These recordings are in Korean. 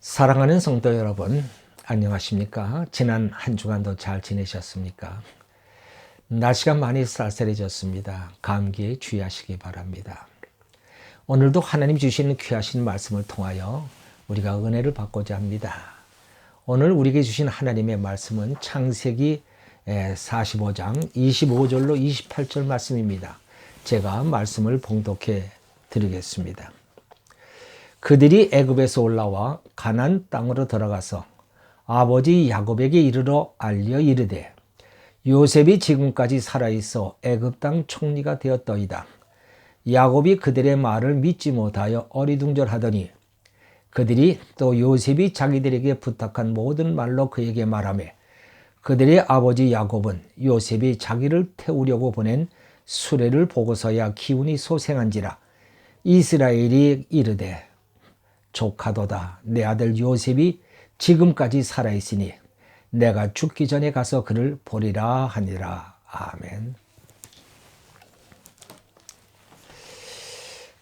사랑하는 성도 여러분, 안녕하십니까? 지난 한 주간도 잘 지내셨습니까? 날씨가 많이 쌀쌀해졌습니다. 감기에 주의하시기 바랍니다. 오늘도 하나님 주시는 귀하신 말씀을 통하여 우리가 은혜를 받고자 합니다. 오늘 우리에게 주신 하나님의 말씀은 창세기 45장 25절로 28절 말씀입니다. 제가 말씀을 봉독해 드리겠습니다. 그들이 애굽에서 올라와 가나안 땅으로 들어가서 아버지 야곱에게 이르러 알려 이르되 요셉이 지금까지 살아있어 애굽 땅 총리가 되었더이다. 야곱이 그들의 말을 믿지 못하여 어리둥절하더니 그들이 또 요셉이 자기들에게 부탁한 모든 말로 그에게 말하며 그들의 아버지 야곱은 요셉이 자기를 태우려고 보낸 수레를 보고서야 기운이 소생한지라. 이스라엘이 이르되 조카도다, 내 아들 요셉이 지금까지 살아있으니 내가 죽기 전에 가서 그를 보리라 하니라. 아멘.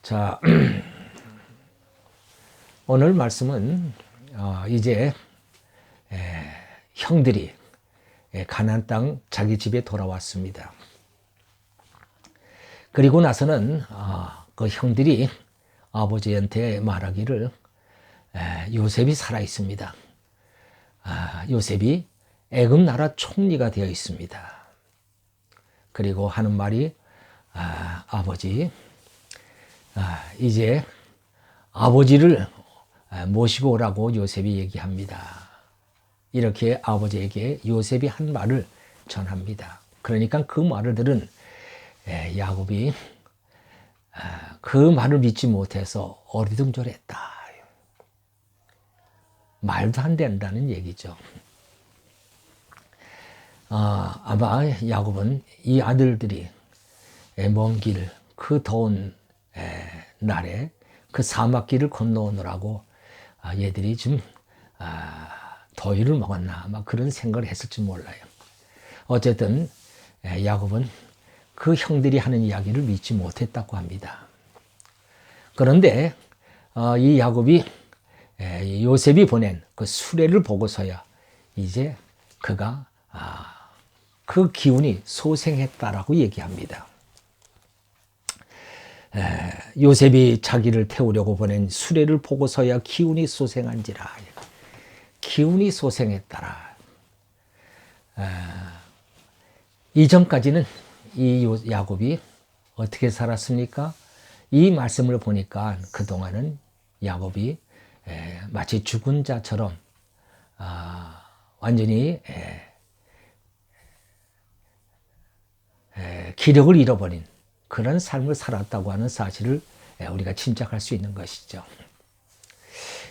자, 오늘 말씀은 이제 형들이 가나안 땅 자기 집에 돌아왔습니다. 그리고 나서는 그 형들이 아버지한테 말하기를 요셉이 살아 있습니다. 요셉이 애굽 나라 총리가 되어 있습니다. 그리고 하는 말이 아버지, 이제 아버지를 모시고 오라고 요셉이 얘기합니다. 이렇게 아버지에게 요셉이 한 말을 전합니다. 그러니까 그 말을 들은 야곱이 그 말을 믿지 못해서 어리둥절했다. 말도 안 된다는 얘기죠. 아마 야곱은 이 아들들이 먼 길, 그 더운 날에 그 사막길을 건너오느라고 얘들이 좀 더위를 먹었나 아마 그런 생각을 했을지 몰라요. 어쨌든 야곱은 그 형들이 하는 이야기를 믿지 못했다고 합니다. 그런데 이 야곱이 요셉이 보낸 그 수레를 보고서야 이제 그가 그 기운이 소생했다라고 얘기합니다. 요셉이 자기를 태우려고 보낸 수레를 보고서야 기운이 소생한지라. 기운이 소생했다라. 이전까지는 이 야곱이 어떻게 살았습니까? 이 말씀을 보니까 그동안은 야곱이 마치 죽은 자처럼 완전히 기력을 잃어버린 그런 삶을 살았다고 하는 사실을 우리가 짐작할 수 있는 것이죠.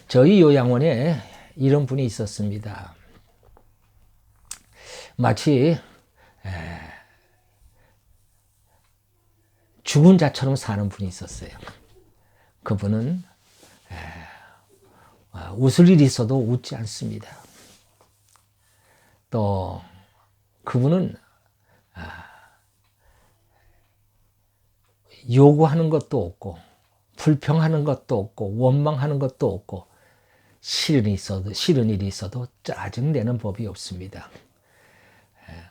저희 요양원에 이런 분이 있었습니다. 마치 죽은 자처럼 사는 분이 있었어요. 그분은 웃을 일이 있어도 웃지 않습니다. 또 그분은 요구하는 것도 없고 불평하는 것도 없고 원망하는 것도 없고 싫은 일이 있어도 짜증내는 법이 없습니다.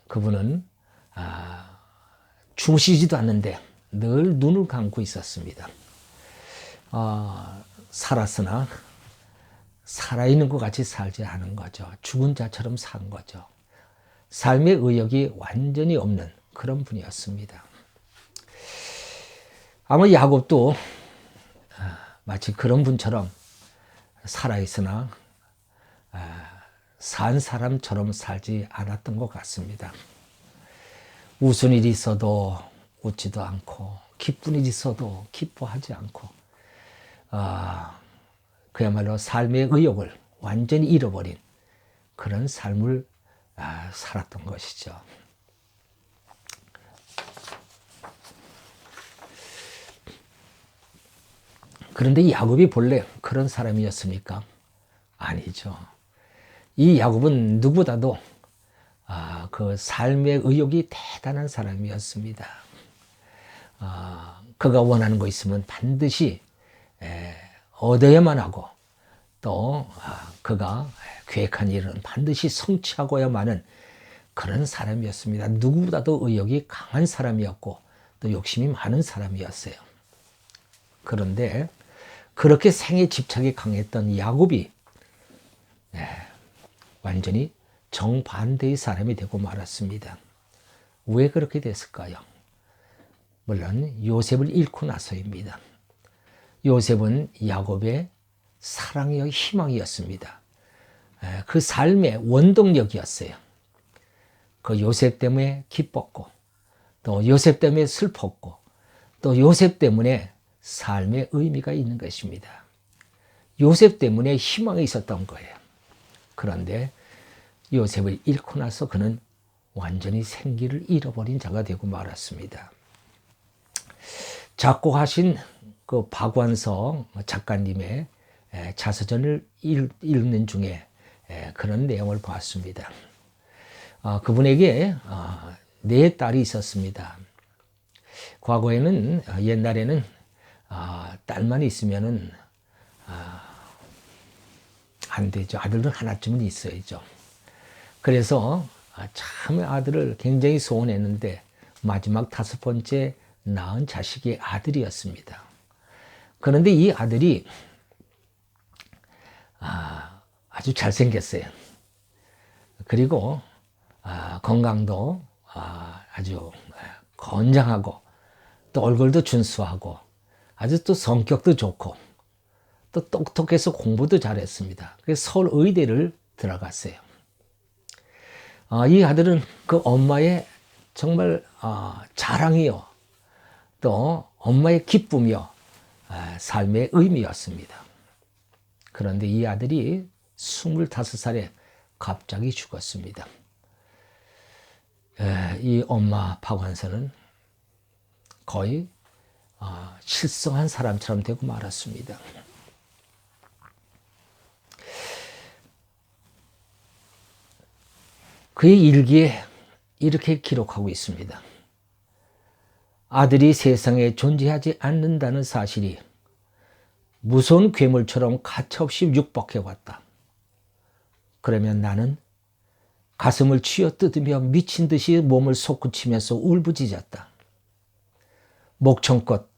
그분은 주무시지도 않는데 늘 눈을 감고 있었습니다. 살았으나 살아있는 것 같이 살지 않은 거죠. 죽은 자처럼 산 거죠. 삶의 의욕이 완전히 없는 그런 분이었습니다. 아마 야곱도 마치 그런 분처럼 살아있으나 산 사람처럼 살지 않았던 것 같습니다. 웃은 일이 있어도 웃지도 않고 기쁜 일이 있어도 기뻐하지 않고 그야말로 삶의 의욕을 완전히 잃어버린 그런 삶을 살았던 것이죠. 그런데 야곱이 본래 그런 사람이었습니까? 아니죠. 이 야곱은 누구보다도 그 삶의 의욕이 대단한 사람이었습니다. 그가 원하는 거 있으면 반드시 얻어야만 하고 또 그가 계획한 일은 반드시 성취하고야만은 그런 사람이었습니다. 누구보다도 의욕이 강한 사람이었고 또 욕심이 많은 사람이었어요. 그런데 그렇게 생에 집착이 강했던 야곱이 완전히 정반대의 사람이 되고 말았습니다. 왜 그렇게 됐을까요? 물론 요셉을 잃고 나서입니다. 요셉은 야곱의 사랑이요 희망이었습니다. 그 삶의 원동력이었어요. 그 요셉 때문에 기뻤고 또 요셉 때문에 슬펐고 또 요셉 때문에 삶의 의미가 있는 것입니다. 요셉 때문에 희망이 있었던 거예요. 그런데 요셉을 잃고 나서 그는 완전히 생기를 잃어버린 자가 되고 말았습니다. 작곡하신 그 박완서 작가님의 자서전을 읽는 중에 그런 내용을 봤습니다. 그분에게 4딸이 있었습니다. 과거에는 옛날에는 딸만 있으면은 안 되죠. 아들은 하나쯤은 있어야죠. 그래서 참 아들을 굉장히 소원했는데 마지막 5번째 낳은 자식이 아들이었습니다. 그런데 이 아들이 아주 잘생겼어요. 그리고 건강도 아주 건장하고 또 얼굴도 준수하고 아주 또 성격도 좋고 또 똑똑해서 공부도 잘했습니다. 그래서 서울 의대를 들어갔어요. 이 아들은 그 엄마의 정말 자랑이요 또 엄마의 기쁨이요 삶의 의미였습니다. 그런데 이 아들이 25살에 갑자기 죽었습니다. 이 엄마 박완서는 거의 실성한 사람처럼 되고 말았습니다. 그의 일기에 이렇게 기록하고 있습니다. 아들이 세상에 존재하지 않는다는 사실이 무서운 괴물처럼 가차없이 육박해왔다. 그러면 나는 가슴을 쥐어뜯으며 미친 듯이 몸을 솟구치면서 울부짖었다. 목청껏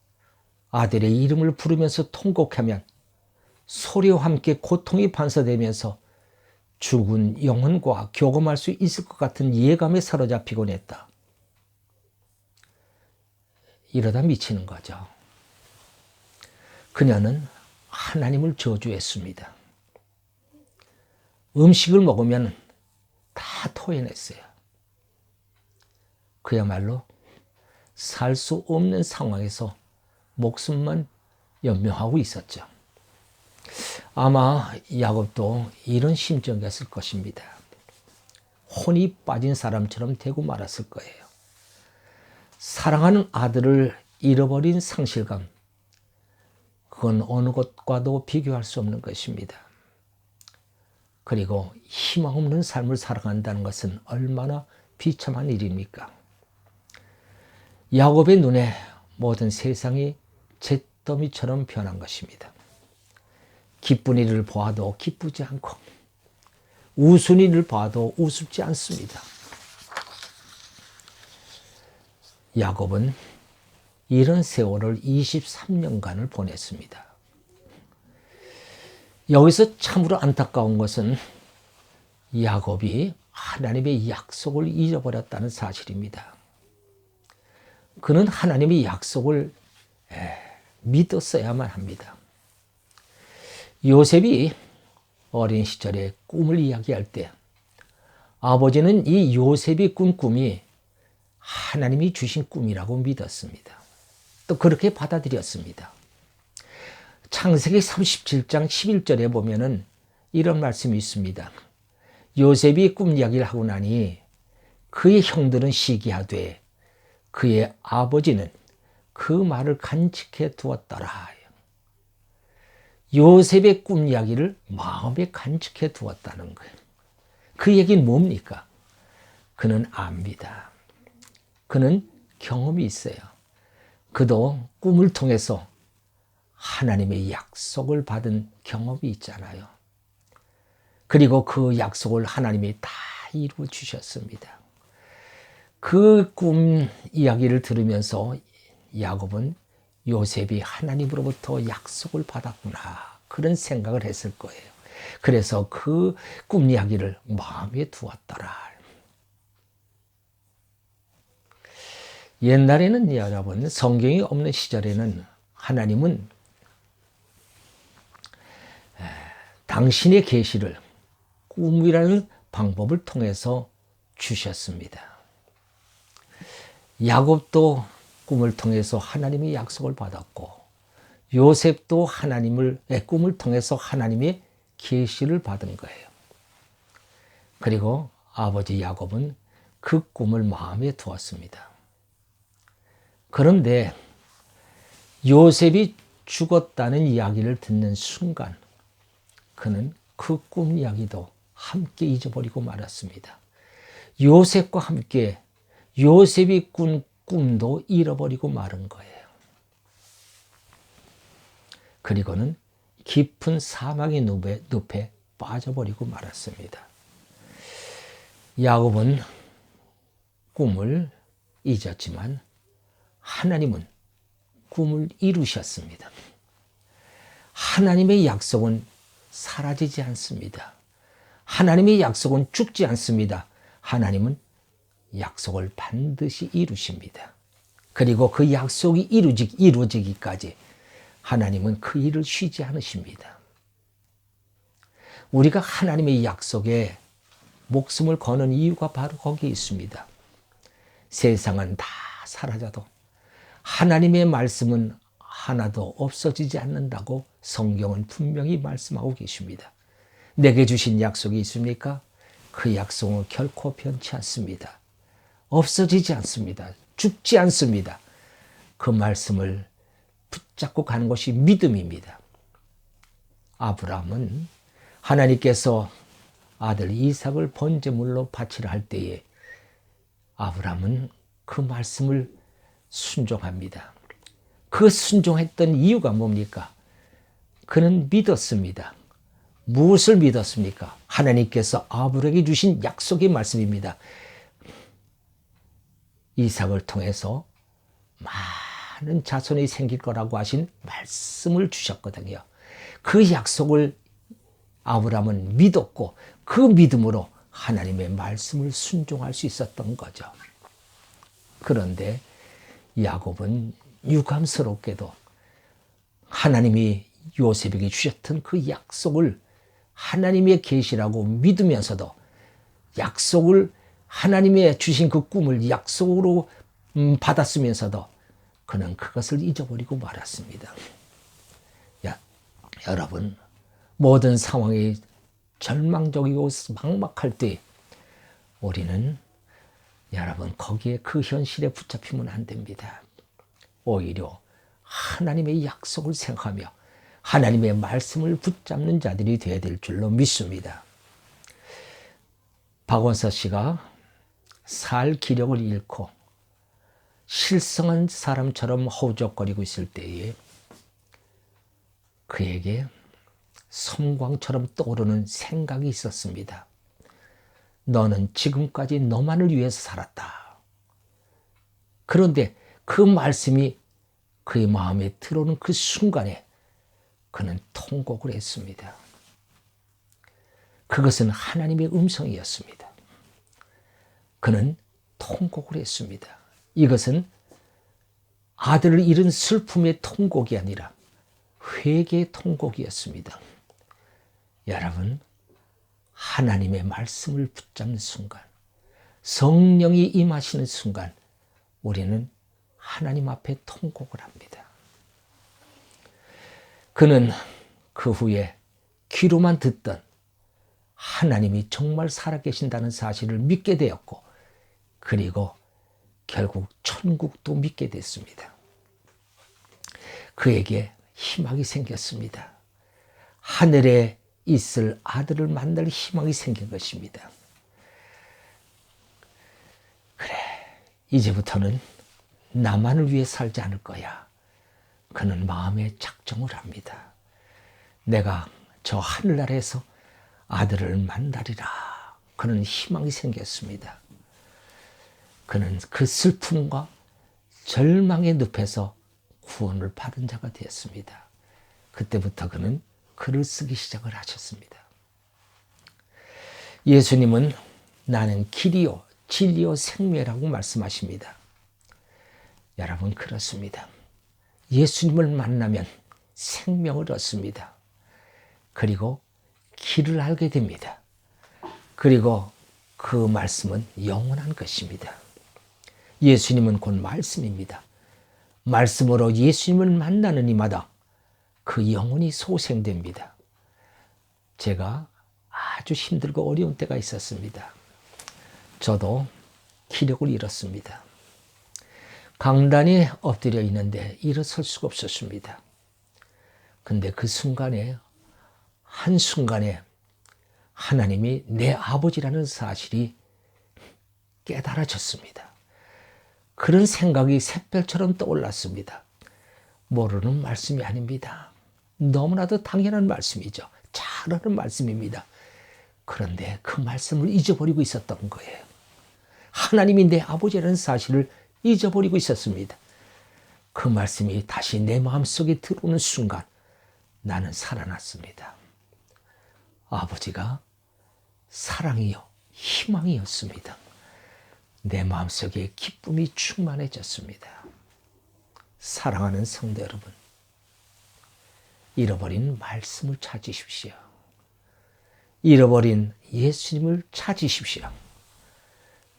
아들의 이름을 부르면서 통곡하면 소리와 함께 고통이 반사되면서 죽은 영혼과 교감할 수 있을 것 같은 예감에 사로잡히곤 했다. 이러다 미치는 거죠. 그녀는 하나님을 저주했습니다. 음식을 먹으면 다 토해냈어요. 그야말로 살 수 없는 상황에서 목숨만 연명하고 있었죠. 아마 야곱도 이런 심정이었을 것입니다. 혼이 빠진 사람처럼 되고 말았을 거예요. 사랑하는 아들을 잃어버린 상실감, 그건 어느 것과도 비교할 수 없는 것입니다. 그리고 희망 없는 삶을 살아간다는 것은 얼마나 비참한 일입니까? 야곱의 눈에 모든 세상이 잿더미처럼 변한 것입니다. 기쁜 일을 보아도 기쁘지 않고 웃은 일을 봐도 우습지 않습니다. 야곱은 이런 세월을 23년간을 보냈습니다. 여기서 참으로 안타까운 것은 야곱이 하나님의 약속을 잊어버렸다는 사실입니다. 그는 하나님의 약속을 믿었어야만 합니다. 요셉이 어린 시절에 꿈을 이야기할 때 아버지는 이 요셉이 꾼 꿈이 하나님이 주신 꿈이라고 믿었습니다. 또 그렇게 받아들였습니다. 창세기 37장 11절에 보면은 이런 말씀이 있습니다. 요셉이 꿈 이야기를 하고 나니 그의 형들은 시기하되 그의 아버지는 그 말을 간직해 두었더라. 요셉의 꿈 이야기를 마음에 간직해 두었다는 거예요. 그 얘기는 뭡니까? 그는 압니다. 그는 경험이 있어요. 그도 꿈을 통해서 하나님의 약속을 받은 경험이 있잖아요. 그리고 그 약속을 하나님이 다 이루어 주셨습니다. 그 꿈 이야기를 들으면서 야곱은 요셉이 하나님으로부터 약속을 받았구나, 그런 생각을 했을 거예요. 그래서 그 꿈 이야기를 마음에 두었더라. 옛날에는 여러분, 성경이 없는 시절에는 하나님은 당신의 계시를 꿈이라는 방법을 통해서 주셨습니다. 야곱도 꿈을 통해서 하나님의 약속을 받았고, 요셉도 하나님의 꿈을 통해서 하나님의 계시를 받은 거예요. 그리고 아버지 야곱은 그 꿈을 마음에 두었습니다. 그런데 요셉이 죽었다는 이야기를 듣는 순간 그는 그 꿈 이야기도 함께 잊어버리고 말았습니다. 요셉과 함께 요셉이 꾼 꿈도 잃어버리고 마른 거예요. 그리고는 깊은 사망의 늪에 빠져버리고 말았습니다. 야곱은 꿈을 잊었지만 하나님은 꿈을 이루셨습니다. 하나님의 약속은 사라지지 않습니다. 하나님의 약속은 죽지 않습니다. 하나님은 약속을 반드시 이루십니다. 그리고 그 약속이 이루어지기까지 하나님은 그 일을 쉬지 않으십니다. 우리가 하나님의 약속에 목숨을 거는 이유가 바로 거기에 있습니다. 세상은 다 사라져도 하나님의 말씀은 하나도 없어지지 않는다고 성경은 분명히 말씀하고 계십니다. 내게 주신 약속이 있습니까? 그 약속은 결코 변치 않습니다. 없어지지 않습니다. 죽지 않습니다. 그 말씀을 붙잡고 가는 것이 믿음입니다. 아브라함은 하나님께서 아들 이삭을 번제물로 바치라 할 때에 아브라함은 그 말씀을 순종합니다. 그 순종했던 이유가 뭡니까? 그는 믿었습니다. 무엇을 믿었습니까? 하나님께서 아브라함에게 주신 약속의 말씀입니다. 이삭을 통해서 많은 자손이 생길 거라고 하신 말씀을 주셨거든요. 그 약속을 아브라함은 믿었고 그 믿음으로 하나님의 말씀을 순종할 수 있었던 거죠. 그런데 야곱은 유감스럽게도 하나님이 요셉에게 주셨던 그 약속을 하나님의 계시라고 믿으면서도 약속을 하나님의 주신 그 꿈을 약속으로 받았으면서도 그는 그것을 잊어버리고 말았습니다. 여러분, 모든 상황이 절망적이고 막막할 때 우리는 여러분 거기에 그 현실에 붙잡히면 안 됩니다. 오히려 하나님의 약속을 생각하며 하나님의 말씀을 붙잡는 자들이 되어야 될 줄로 믿습니다. 박원서 씨가 살 기력을 잃고 실성한 사람처럼 허우적거리고 있을 때에 그에게 섬광처럼 떠오르는 생각이 있었습니다. 너는 지금까지 너만을 위해서 살았다. 그런데 그 말씀이 그의 마음에 들어오는 그 순간에 그는 통곡을 했습니다. 그것은 하나님의 음성이었습니다. 그는 통곡을 했습니다. 이것은 아들을 잃은 슬픔의 통곡이 아니라 회개의 통곡이었습니다. 여러분, 하나님의 말씀을 붙잡는 순간, 성령이 임하시는 순간 우리는 하나님 앞에 통곡을 합니다. 그는 그 후에 귀로만 듣던 하나님이 정말 살아계신다는 사실을 믿게 되었고, 그리고 결국 천국도 믿게 됐습니다. 그에게 희망이 생겼습니다. 하늘에 있을 아들을 만날 희망이 생긴 것입니다. 그래, 이제부터는 나만을 위해 살지 않을 거야. 그는 마음에 작정을 합니다. 내가 저 하늘나라에서 아들을 만나리라. 그는 희망이 생겼습니다. 그는 그 슬픔과 절망의 늪에서 구원을 받은 자가 되었습니다. 그때부터 그는 글을 쓰기 시작을 하셨습니다. 예수님은 나는 길이요 진리요 생명이라고 말씀하십니다. 여러분, 그렇습니다. 예수님을 만나면 생명을 얻습니다. 그리고 길을 알게 됩니다. 그리고 그 말씀은 영원한 것입니다. 예수님은 곧 말씀입니다. 말씀으로 예수님을 만나는 이마다 그 영혼이 소생됩니다. 제가 아주 힘들고 어려운 때가 있었습니다. 저도 기력을 잃었습니다. 강단에 엎드려 있는데 일어설 수가 없었습니다. 근데 그 순간에, 한순간에 하나님이 내 아버지라는 사실이 깨달아졌습니다. 그런 생각이 샛별처럼 떠올랐습니다. 모르는 말씀이 아닙니다. 너무나도 당연한 말씀이죠. 잘 아는 말씀입니다. 그런데 그 말씀을 잊어버리고 있었던 거예요. 하나님이 내 아버지라는 사실을 잊어버리고 있었습니다. 그 말씀이 다시 내 마음속에 들어오는 순간 나는 살아났습니다. 아버지가 사랑이요 희망이었습니다. 내 마음속에 기쁨이 충만해졌습니다. 사랑하는 성도 여러분, 잃어버린 말씀을 찾으십시오. 잃어버린 예수님을 찾으십시오.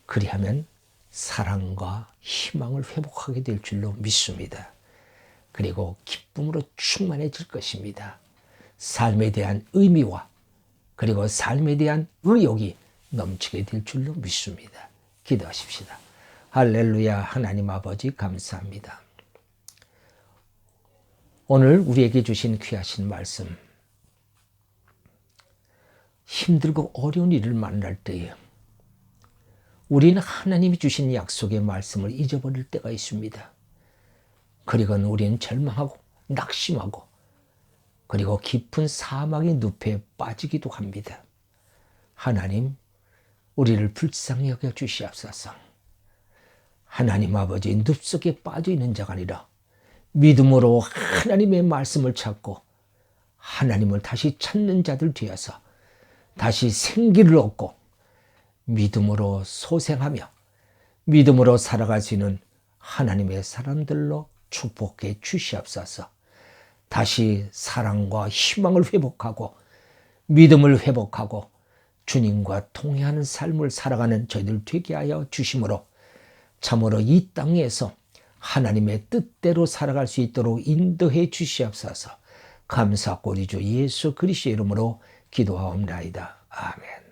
그리하면 사랑과 희망을 회복하게 될 줄로 믿습니다. 그리고 기쁨으로 충만해질 것입니다. 삶에 대한 의미와 그리고 삶에 대한 의욕이 넘치게 될 줄로 믿습니다. 기도하십시다. 할렐루야. 하나님 아버지 감사합니다. 오늘 우리에게 주신 귀하신 말씀, 힘들고 어려운 일을 만날 때에 우리는 하나님이 주신 약속의 말씀을 잊어버릴 때가 있습니다. 그리고 우리는 절망하고 낙심하고 그리고 깊은 사막의 늪에 빠지기도 합니다. 하나님, 우리를 불쌍히 여겨 주시옵소서. 하나님 아버지, 늪속에 빠져있는 자가 아니라 믿음으로 하나님의 말씀을 찾고 하나님을 다시 찾는 자들 되어서 다시 생기를 얻고 믿음으로 소생하며 믿음으로 살아갈 수 있는 하나님의 사람들로 축복해 주시옵소서. 다시 사랑과 희망을 회복하고 믿음을 회복하고 주님과 동행하는 삶을 살아가는 저희들 되게 하여 주심으로 참으로 이 땅에서 하나님의 뜻대로 살아갈 수 있도록 인도해 주시옵소서. 감사하고 우리 주 예수 그리스도의 이름으로 기도하옵나이다. 아멘.